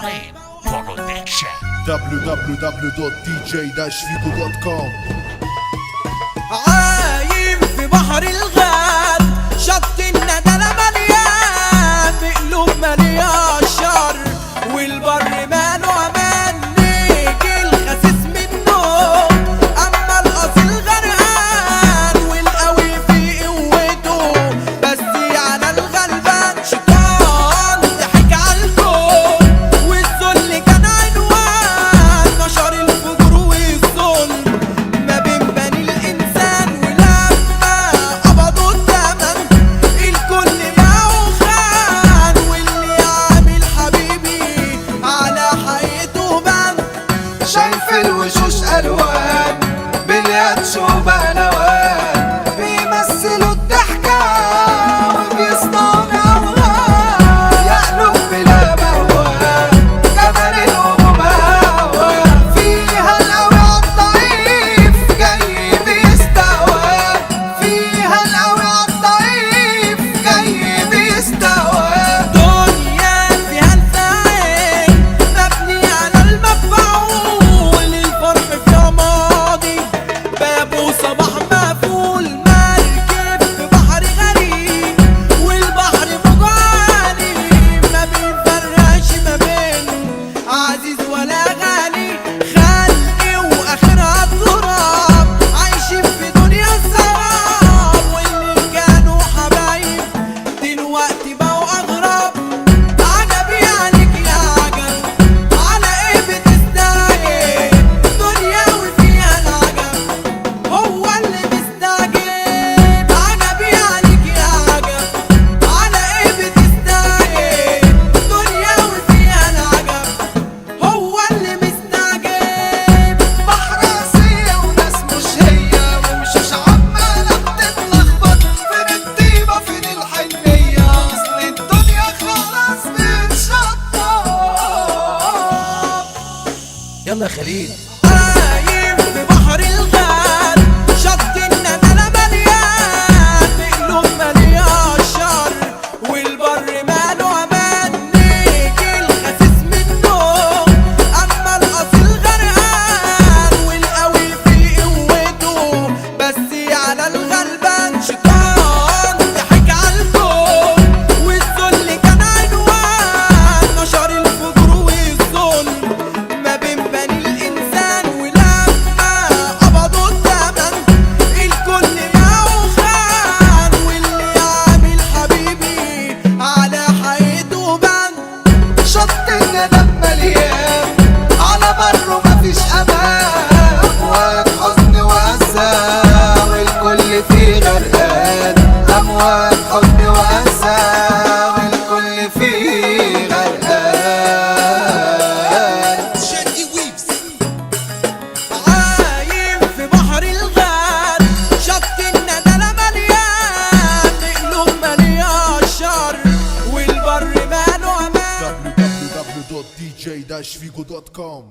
Flame Production. www.dj-figo.com. عايم في بحر الغال، شط الندى مليان بقلوب مليان شر، والبر ماله امان نيجي الخسيس منه، اما الاصيل غرقان والقوي في قوته، بس على الغلبان شيطان ضحك عالكون، والذل كان عنوان نشر الفجور والظلم ما بين بني الانسان، ولما قبضوا الثمن الكل معه خان، واللي عامل حبيبي على حقيقته بان. شايف الوشوش الوان بالياتش وبهلوان، بيمثلوا الضحكة وبيصنعوا اوهام، يقلب بلا موال كمان الهموم هوا، فيها القوي عالضعيف جاي بيستوى، فيها القوي عالضعيف جاي بيستوى. دنيا فيها الفاعل مبني على المفعول، الفرح فيها ماضي بابه صباح مقفول، مركب في بحر غريب والبحر موج عالي، ما بيفرقش ما بين عزيز ولا غالي، خلقي واخرها التراب عايشين في دنيا السراب، واللي كانوا حبايب دلوقتي بقوا اغراب. عجبي عليك يا عجب، على ايه بتستعجل؟ دنيا وفيها العجب هو اللي مستعجل. عجبي عليك يا عجب، على ايه بتستعجل؟ دنيا وفيها العجب هو اللي مستعجل. بحر قاسية وناس مش هي، ومشوش عمالة بتتلخبط، فين الطيبة فين الحنية، أصل الدنيا خلاص بتشطب. يلا يا خليل. عايم في بحر الغال، شط الندى مليان بقلوب مليان شر، والبر ماله امان نيجي الخسيس منه، اما الاصيل غرقان والقوي في قوته، بس على الغلبان شيطان ضحك عالكون، والذل كان عنوان نشر الفجور والظلم ما بين بني الانسان، ولما قبضوا الثمن الكل معه خان، واللي عامل حبيبي على حقيقته بان. شط الندم مليان على بره مفيش امان، امواج حزن واسى والكل فيه غرقان، امواج حزن واسى والكل فيه غرقان. عايم في بحر الغال، شط الندى مليان بقلوب مليان شر، والبر ماله امان. www.dj-figo.com.